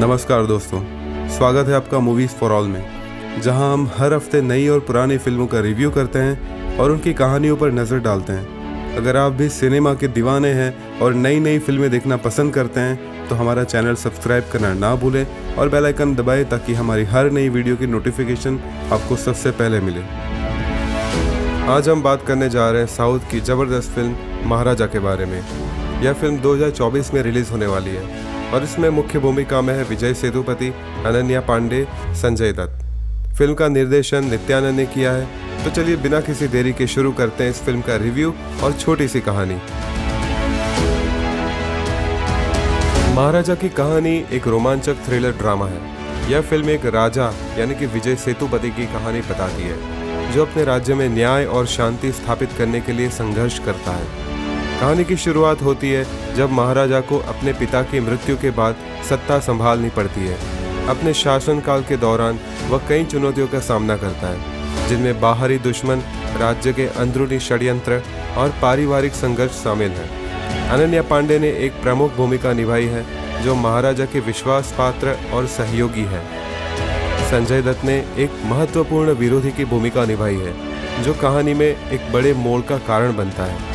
नमस्कार दोस्तों, स्वागत है आपका मूवीज़ फॉर ऑल में, जहां हम हर हफ्ते नई और पुरानी फिल्मों का रिव्यू करते हैं और उनकी कहानियों पर नज़र डालते हैं। अगर आप भी सिनेमा के दीवाने हैं और नई नई फिल्में देखना पसंद करते हैं तो हमारा चैनल सब्सक्राइब करना ना भूलें और बेल आइकन दबाएं ताकि हमारी हर नई वीडियो की नोटिफिकेशन आपको सबसे पहले मिले। आज हम बात करने जा रहे हैं साउथ की ज़बरदस्त फिल्म महाराजा के बारे में। यह फिल्म 2024 में रिलीज़ होने वाली है और इसमें मुख्य भूमिका में है विजय सेतुपति, अनन्या पांडे, संजय दत्त। फिल्म का निर्देशन नित्यानंद ने किया है। तो चलिए बिना किसी देरी के शुरू करते हैं इस फिल्म का रिव्यू और छोटी सी कहानी। महाराजा की कहानी एक रोमांचक थ्रिलर ड्रामा है। यह फिल्म एक राजा यानी कि विजय सेतुपति की कहानी बताती है, जो अपने राज्य में न्याय और शांति स्थापित करने के लिए संघर्ष करता है। कहानी की शुरुआत होती है जब महाराजा को अपने पिता की मृत्यु के बाद सत्ता संभालनी पड़ती है। अपने शासनकाल के दौरान वह कई चुनौतियों का सामना करता है, जिनमें बाहरी दुश्मन, राज्य के अंदरूनी षड्यंत्र और पारिवारिक संघर्ष शामिल है। अनन्या पांडे ने एक प्रमुख भूमिका निभाई है, जो महाराजा के विश्वास पात्र और सहयोगी है। संजय दत्त ने एक महत्वपूर्ण विरोधी की भूमिका निभाई है, जो कहानी में एक बड़े मोड़ का कारण बनता है।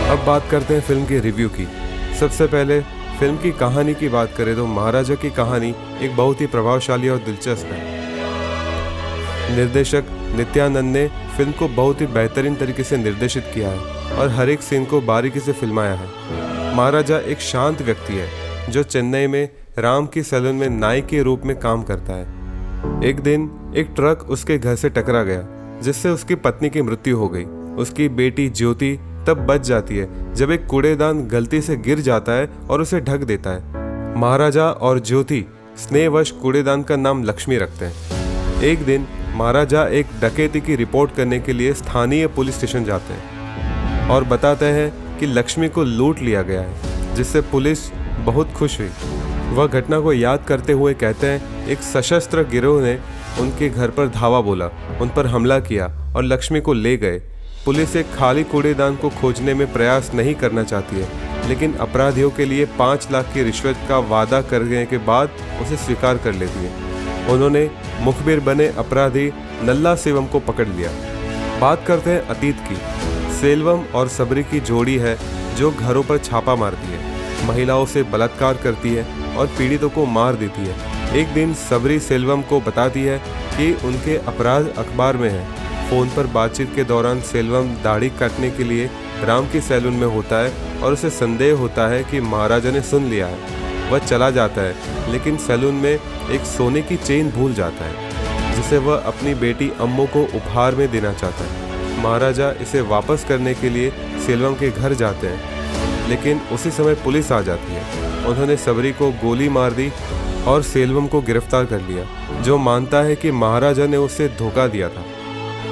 अब बात करते हैं फिल्म के रिव्यू की। सबसे पहले फिल्म की कहानी की बात करें तो महाराजा की कहानी एक बहुत ही प्रभावशाली और दिलचस्प है। निर्देशक नित्यानंद ने फिल्म को बहुत ही बेहतरीन तरीके से निर्देशित किया है और हर एक सीन को बारीकी से फिल्माया है। महाराजा एक शांत व्यक्ति है, जो चेन्नई में राम की सैलून में नाई के रूप में काम करता है। एक दिन एक ट्रक उसके घर से टकरा गया, जिससे उसकी पत्नी की मृत्यु हो गई। उसकी बेटी ज्योति तब बच जाती है जब एक कूड़ेदान गलती से गिर जाता है और उसे ढक देता है। महाराजा और ज्योति स्नेहवश कूड़ेदान का नाम लक्ष्मी रखते हैं। एक दिन महाराजा एक डकैती की रिपोर्ट करने के लिए स्थानीय पुलिस स्टेशन जाते हैं और बताते हैं कि लक्ष्मी को लूट लिया गया है, जिससे पुलिस बहुत खुश हुई। वह घटना को याद करते हुए कहते हैं, एक सशस्त्र गिरोह ने उनके घर पर धावा बोला, उन पर हमला किया और लक्ष्मी को ले गए। पुलिस एक खाली कूड़ेदान को खोजने में प्रयास नहीं करना चाहती है, लेकिन अपराधियों के लिए 5 लाख की रिश्वत का वादा करने के बाद उसे स्वीकार कर लेती है। उन्होंने मुखबिर बने अपराधी नल्ला सेवम को पकड़ लिया। बात करते हैं अतीत की। सेल्वम और सबरी की जोड़ी है, जो घरों पर छापा मारती है, महिलाओं से बलात्कार करती है और पीड़ितों को मार देती है। एक दिन सबरी सेल्वम को बताती है कि उनके अपराध अखबार में है। फोन पर बातचीत के दौरान सेल्वम दाढ़ी काटने के लिए राम की सैलून में होता है और उसे संदेह होता है कि महाराजा ने सुन लिया है। वह चला जाता है, लेकिन सैलून में एक सोने की चेन भूल जाता है, जिसे वह अपनी बेटी अम्मू को उपहार में देना चाहता है। महाराजा इसे वापस करने के लिए सेल्वम के घर जाते हैं, लेकिन उसी समय पुलिस आ जाती है। उन्होंने सबरी को गोली मार दी और सेल्वम को गिरफ्तार कर लिया, जो मानता है कि महाराजा ने उसे धोखा दिया था।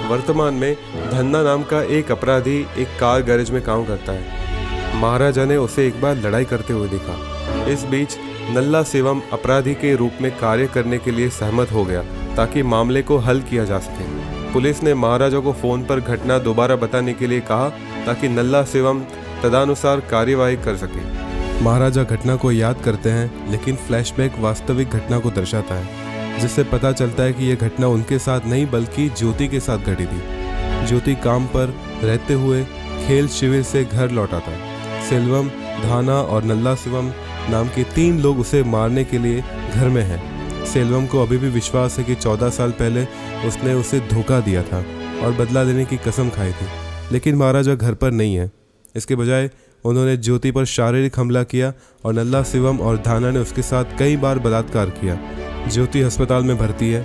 वर्तमान में धन्ना नाम का एक अपराधी एक कार गैरेज में काम करता है। महाराजा ने उसे एक बार लड़ाई करते हुए देखा। इस बीच नल्ला सेवम अपराधी के रूप में कार्य करने के लिए सहमत हो गया, ताकि मामले को हल किया जा सके। पुलिस ने महाराजा को फोन पर घटना दोबारा बताने के लिए कहा, ताकि नल्ला सेवम तदनुसार कार्यवाही कर सके। महाराजा घटना को याद करते हैं, लेकिन फ्लैशबैक वास्तविक घटना को दर्शाता है, जिससे पता चलता है कि यह घटना उनके साथ नहीं बल्कि ज्योति के साथ घटी थी। ज्योति काम पर रहते हुए खेल शिविर से घर लौटा था। सेल्वम, धाना और नल्ला सेवम नाम के 3 लोग उसे मारने के लिए घर में हैं। सेल्वम को अभी भी विश्वास है कि 14 साल पहले उसने उसे धोखा दिया था और बदला लेने की कसम खाई थी, लेकिन महाराजा घर पर नहीं है। इसके बजाय उन्होंने ज्योति पर शारीरिक हमला किया और नल्ला सेवम और धाना ने उसके साथ कई बार बलात्कार किया। ज्योति अस्पताल में भर्ती है।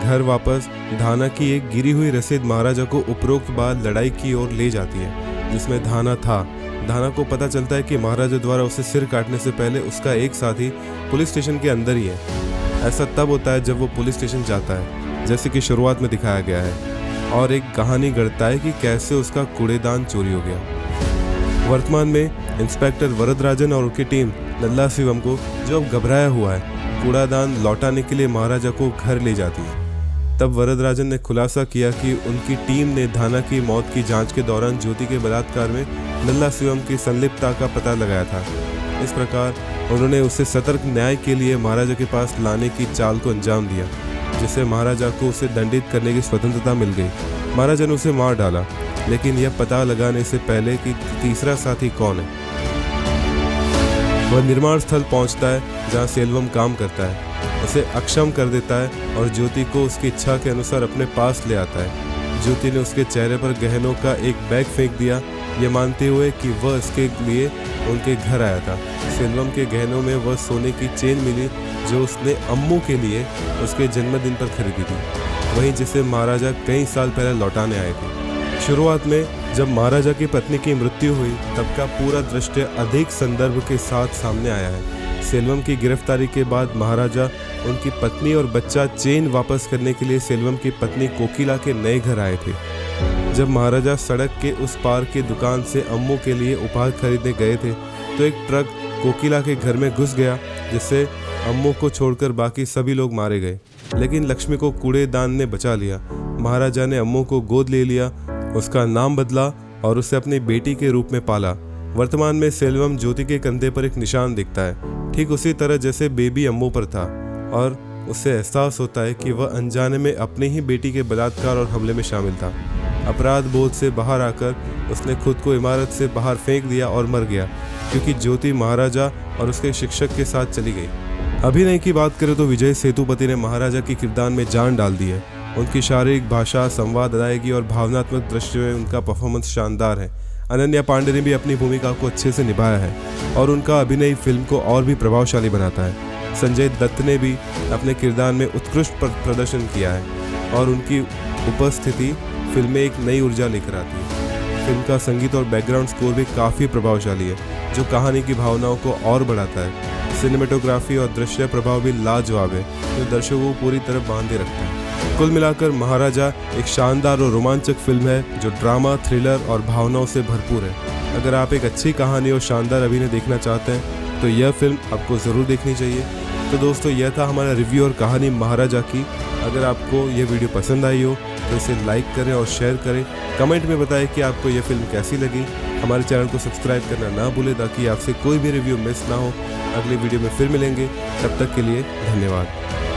घर वापस धाना की एक गिरी हुई रसीद महाराजा को उपरोक्त बाद लड़ाई की ओर ले जाती है, जिसमें धाना था। धाना को पता चलता है कि महाराजा द्वारा उसे सिर काटने से पहले उसका एक साथी पुलिस स्टेशन के अंदर ही है। ऐसा तब होता है जब वो पुलिस स्टेशन जाता है, जैसे कि शुरुआत में दिखाया गया है, और एक कहानी गढ़ता है कि कैसे उसका कूड़ेदान चोरी हो गया। वर्तमान में इंस्पेक्टर वरदराजन और उनकी टीम नल्ला सेवम को, जो अब घबराया हुआ है, कूड़ादान लौटाने के लिए महाराजा को घर ले जाती है। तब वरदराजन ने खुलासा किया कि उनकी टीम ने धाना की मौत की जांच के दौरान ज्योति के बलात्कार में नल्ला सेवम की संलिप्तता का पता लगाया था। इस प्रकार उन्होंने उसे सतर्क न्याय के लिए महाराजा के पास लाने की चाल को अंजाम दिया, जिससे महाराजा को उसे दंडित करने की स्वतंत्रता मिल गई। महाराजा ने उसे मार डाला, लेकिन यह पता लगाने से पहले कि तीसरा साथी कौन है। वह निर्माण स्थल पहुंचता है जहां सेल्वम काम करता है, उसे अक्षम कर देता है और ज्योति को उसकी इच्छा के अनुसार अपने पास ले आता है। ज्योति ने उसके चेहरे पर गहनों का एक बैग फेंक दिया, ये मानते हुए कि वह इसके लिए उनके घर आया था। सेल्वम के गहनों में वह सोने की चेन मिली जो उसने अम्मू के लिए उसके जन्मदिन पर खरीदी थी, वहीं जिसे महाराजा कई साल पहले लौटाने आए थे। शुरुआत में जब महाराजा की पत्नी की मृत्यु हुई तब का पूरा दृश्य अधिक संदर्भ के साथ सामने आया है। सेल्वम की गिरफ्तारी के बाद महाराजा, उनकी पत्नी और बच्चा चेन वापस करने के लिए सेल्वम की पत्नी कोकिला के नए घर आए थे। जब महाराजा सड़क के उस पार की दुकान से अम्मू के लिए उपहार खरीदने गए थे तो एक ट्रक कोकिला के घर में घुस गया, जिससे अम्मू को छोड़कर बाकी सभी लोग मारे गए, लेकिन लक्ष्मी को कूड़ेदान ने बचा लिया। महाराजा ने अम्मू को गोद ले लिया, उसका नाम बदला और उसे अपनी बेटी के रूप में पाला। वर्तमान में सेल्वम ज्योति के कंधे पर एक निशान दिखता है, ठीक उसी तरह जैसे बेबी अम्मू पर था, और उससे एहसास होता है कि वह अनजाने में अपनी ही बेटी के बलात्कार और हमले में शामिल था। अपराध बोध से बाहर आकर उसने खुद को इमारत से बाहर फेंक दिया और मर गया, क्योंकि ज्योति महाराजा और उसके शिक्षक के साथ चली गई। अभिनय की बात करें तो विजय सेतुपति ने महाराजा की किरदार में जान डाल दी है। उनकी शारीरिक भाषा, संवाद, अदायगी और भावनात्मक दृश्य में उनका परफॉर्मेंस शानदार है। अनन्या पांडे ने भी अपनी भूमिका को अच्छे से निभाया है और उनका अभिनय फिल्म को और भी प्रभावशाली बनाता है। संजय दत्त ने भी अपने किरदार में उत्कृष्ट प्रदर्शन किया है और उनकी उपस्थिति फिल्म में एक नई ऊर्जा लेकर आती है। फिल्म का संगीत और बैकग्राउंड स्कोर भी काफ़ी प्रभावशाली है, जो कहानी की भावनाओं को और बढ़ाता है। सिनेमेटोग्राफी और दृश्य प्रभाव भी लाजवाब है, जो दर्शकों को पूरी तरह बांधे रखता है। कुल मिलाकर महाराजा एक शानदार और रोमांचक फिल्म है, जो ड्रामा, थ्रिलर और भावनाओं से भरपूर है। अगर आप एक अच्छी कहानी और शानदार अभिनय देखना चाहते हैं तो यह फिल्म आपको ज़रूर देखनी चाहिए। तो दोस्तों, यह था हमारा रिव्यू और कहानी महाराजा की। अगर आपको यह वीडियो पसंद आई हो तो इसे लाइक करें और शेयर करें। कमेंट में बताएं कि आपको यह फिल्म कैसी लगी। हमारे चैनल को सब्सक्राइब करना ना भूलें ताकि आपसे कोई भी रिव्यू मिस ना हो। अगले वीडियो में फिर मिलेंगे, तब तक के लिए धन्यवाद।